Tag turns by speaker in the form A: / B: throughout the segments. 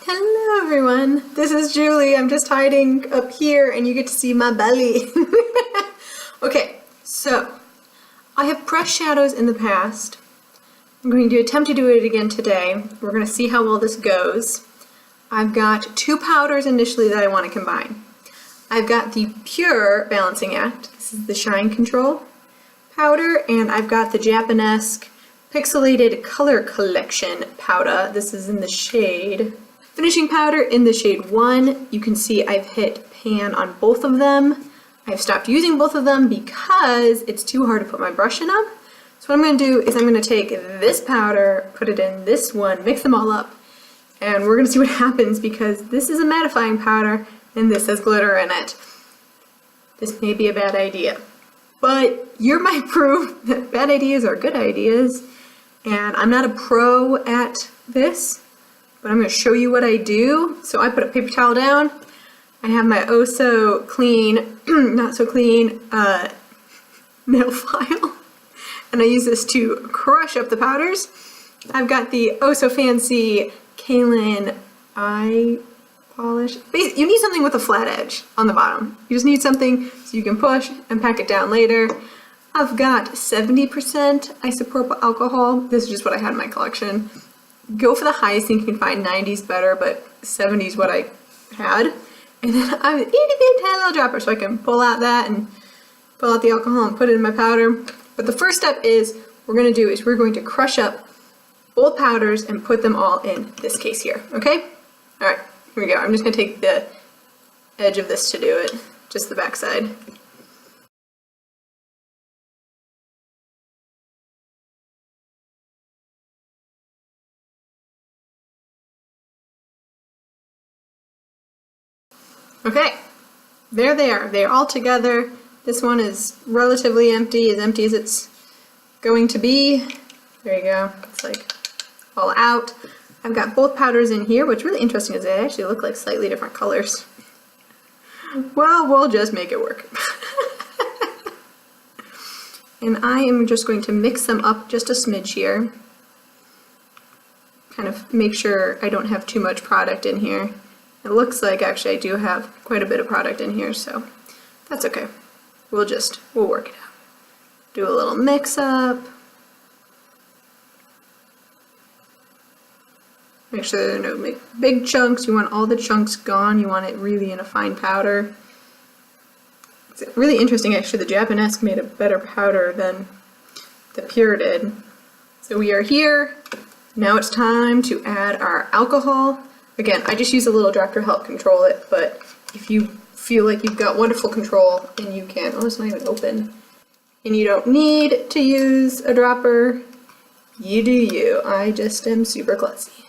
A: Hello everyone, this is Julie. I'm just hiding up here and you get to see my belly. Okay, so I have pressed shadows in the past. I'm going to attempt to do it again today. We're going to see how well this goes. I've got two powders initially that I want to combine. I've got the Pure Balancing Act. This is the Shine Control powder, and I've got the Japanesque Pixelated Color Collection powder. This is in the shade Finishing Powder in the shade 1. You can see I've hit pan on both of them. I've stopped using both of them because it's too hard to put my brush in them. So what I'm going to do is I'm going to take this powder, put it in this one, mix them all up, and we're going to see what happens because this is a mattifying powder and this has glitter in it. This may be a bad idea, but you're my proof that bad ideas are good ideas, and I'm not a pro at this, but I'm going to show you what I do. So I put a paper towel down. I have my oh so clean, not so clean nail file, and I use this to crush up the powders. I've got the oh so fancy Kaolin eye polish. You need something with a flat edge on the bottom. You just need something so you can push and pack it down later. I've got 70% isopropyl alcohol. This is just what I had in my collection. Go for the highest thing you can find. 90's better, but 70 is what I had. And then I have an itty bitty tiny little dropper so I can pull out that and pull out the alcohol and put it in my powder. But the first step is we're going to crush up both powders and put them all in this case here. Okay? All right, here we go. I'm just going to take the edge of this to do it, just the back side. Okay, there they are. They're all together. This one is relatively empty as it's going to be. There you go. It's like all out. I've got both powders in here. What's really interesting is they actually look like slightly different colors. Well, we'll just make it work. And I am just going to mix them up just a smidge here. Kind of make sure I don't have too much product in here. It looks like actually I do have quite a bit of product in here, so that's okay. We'll work it out. Do a little mix up. Make sure there are no big chunks. You want all the chunks gone. You want it really in a fine powder. It's really interesting actually, the Japanesque made a better powder than the Pure did. So we are here. Now it's time to add our alcohol. Again, I just use a little drop to help control it, but if you feel like you've got wonderful control and you can, oh, it's not even open, and you don't need to use a dropper, you do you. I just am super klutzy.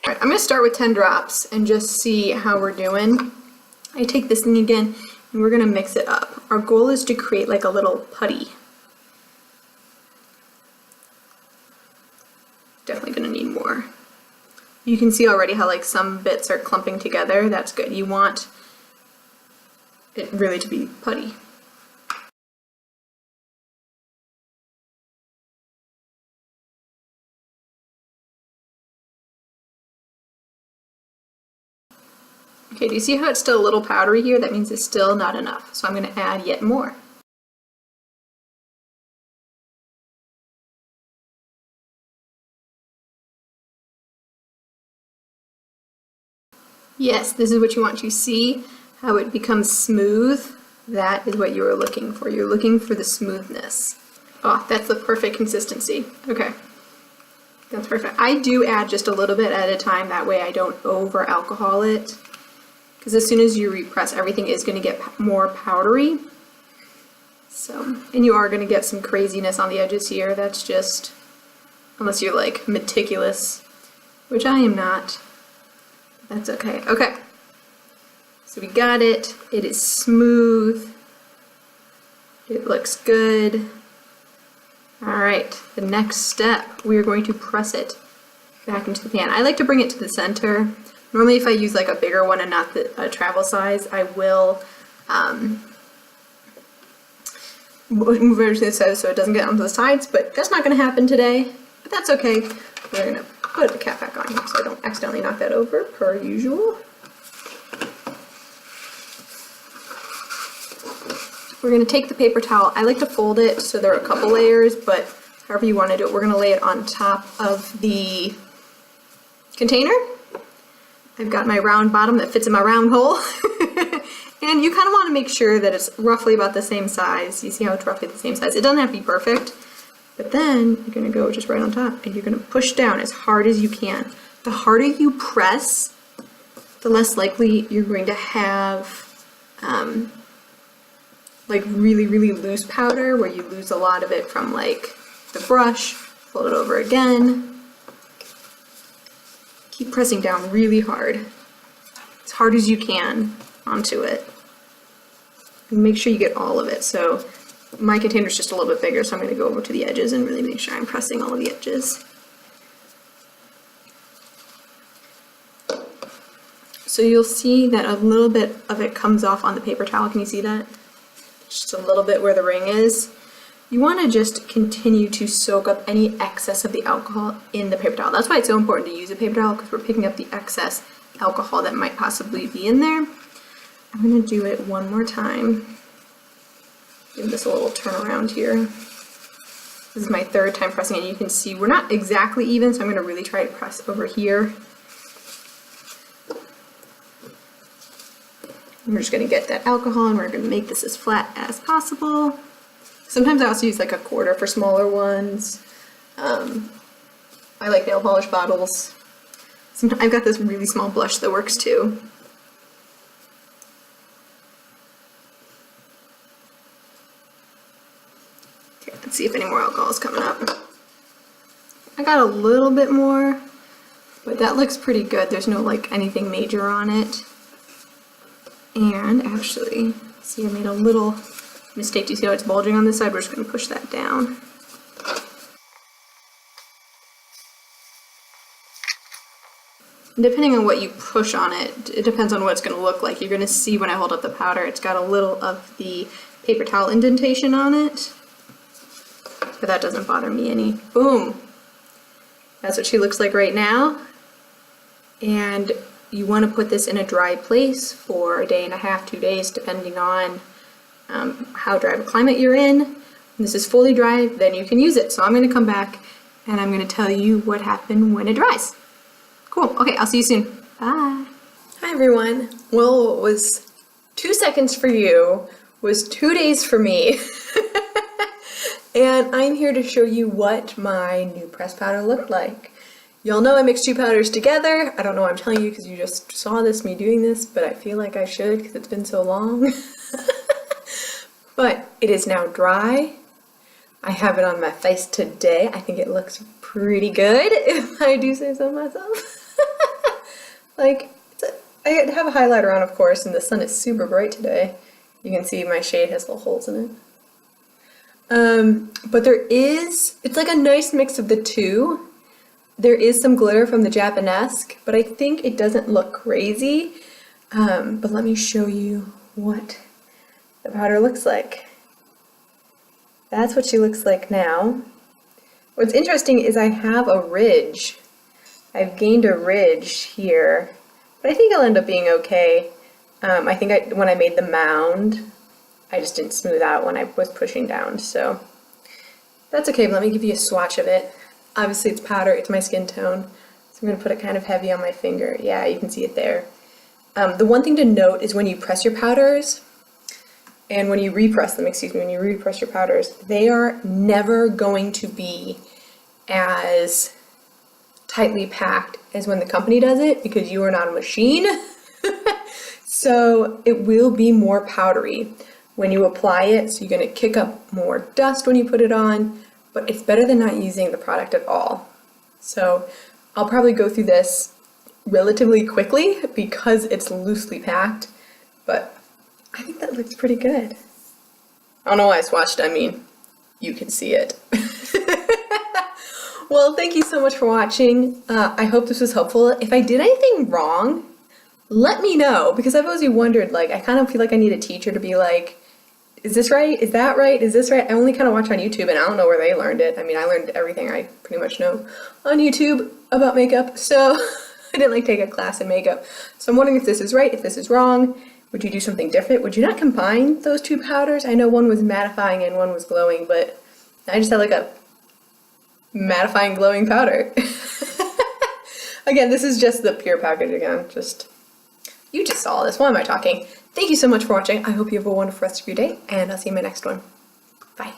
A: All right, I'm going to start with 10 drops and just see how we're doing. I take this thing again and we're going to mix it up. Our goal is to create like a little putty. Definitely going to need more. You can see already how like some bits are clumping together. That's good. You want it really to be putty. Okay, do you see how it's still a little powdery here? That means it's still not enough. So I'm going to add yet more. Yes, this is what you want. You see how it becomes smooth? That is what you are looking for. You're looking for the smoothness. Oh, that's the perfect consistency. Okay, that's perfect. I do add just a little bit at a time. That way I don't over alcohol it. Because as soon as you repress, everything is going to get more powdery. So, and you are going to get some craziness on the edges here. That's just, unless you're like meticulous, which I am not. That's okay. Okay. So we got it. It is smooth. It looks good. All right. The next step, we are going to press it back into the pan. I like to bring it to the center. Normally if I use like a bigger one and not a travel size, I will move everything to the side so it doesn't get onto the sides, but that's not going to happen today. But that's okay. We're going to put the cap back on here so I don't accidentally knock that over, per usual. We're going to take the paper towel. I like to fold it so there are a couple layers, but however you want to do it, we're going to lay it on top of the container. I've got my round bottom that fits in my round hole. And you kind of want to make sure that it's roughly about the same size. You see how it's roughly the same size. It doesn't have to be perfect, but then you're going to go just right on top and you're going to push down as hard as you can. The harder you press, the less likely you're going to have like really, really loose powder where you lose a lot of it from like the brush. Fold it over again. Keep pressing down really hard as you can onto it. And make sure you get all of it. So my container's just a little bit bigger, so I'm going to go over to the edges and really make sure I'm pressing all of the edges. So you'll see that a little bit of it comes off on the paper towel. Can you see that? Just a little bit where the ring is. You want to just continue to soak up any excess of the alcohol in the paper towel. That's why it's so important to use a paper towel, because we're picking up the excess alcohol that might possibly be in there. I'm going to do it one more time. Give this a little turn around here. This is my third time pressing it. You can see we're not exactly even, so I'm going to really try to press over here. And we're just going to get that alcohol and we're going to make this as flat as possible. Sometimes I also use like a quarter for smaller ones. I like nail polish bottles. Sometimes I've got this really small blush that works too. Okay, let's see if any more alcohol is coming up. I got a little bit more, but that looks pretty good. There's no like anything major on it. And actually, see, I made a little mistake. Do you see how it's bulging on this side? We're just going to push that down. And depending on what you push on it, it depends on what it's going to look like. You're going to see when I hold up the powder, it's got a little of the paper towel indentation on it. But that doesn't bother me any. Boom! That's what she looks like right now. And you want to put this in a dry place for a day and a half, 2 days, depending on how dry of a climate you're in. When this is fully dry, then you can use it. So I'm going to come back and I'm going to tell you what happened when it dries. Cool. Okay, I'll see you soon. Bye. Hi everyone. Well, what was 2 seconds for you was 2 days for me. And I'm here to show you what my new press powder looked like. Y'all know I mixed 2 powders together. I don't know why I'm telling you because you just saw me doing this, but I feel like I should because it's been so long. But it is now dry. I have it on my face today. I think it looks pretty good, if I do say so myself. Like, I have a highlighter on, of course, and the sun is super bright today. You can see my shade has little holes in it. But it's like a nice mix of the two. There is some glitter from the Japanesque, but I think it doesn't look crazy. But let me show you what the powder looks like. That's what she looks like now. What's interesting is I have a ridge. I've gained a ridge here, but I think it'll end up being okay. I think when I made the mound, I just didn't smooth out when I was pushing down, so that's okay. But let me give you a swatch of it. Obviously it's powder, it's my skin tone, so I'm going to put it kind of heavy on my finger. Yeah, you can see it there. The one thing to note is when you press your powders, and when you repress them, when you repress your powders, they are never going to be as tightly packed as when the company does it, because you are not a machine. So it will be more powdery when you apply it, so you're going to kick up more dust when you put it on, but it's better than not using the product at all. So I'll probably go through this relatively quickly because it's loosely packed, but I think that looks pretty good. I don't know why I swatched, I mean, you can see it. Well, thank you so much for watching. I hope this was helpful. If I did anything wrong, let me know, because I've always wondered, like, I kind of feel like I need a teacher to be like, is this right? Is that right? Is this right? I only kind of watch on YouTube and I don't know where they learned it. I mean, I learned everything I pretty much know on YouTube about makeup, so I didn't like take a class in makeup. So I'm wondering if this is right, if this is wrong. Would you do something different? Would you not combine those two powders? I know one was mattifying and one was glowing, but I just had like a mattifying glowing powder. Again, this is just the pure package again. You just saw this. Why am I talking? Thank you so much for watching. I hope you have a wonderful rest of your day, and I'll see you in my next one. Bye.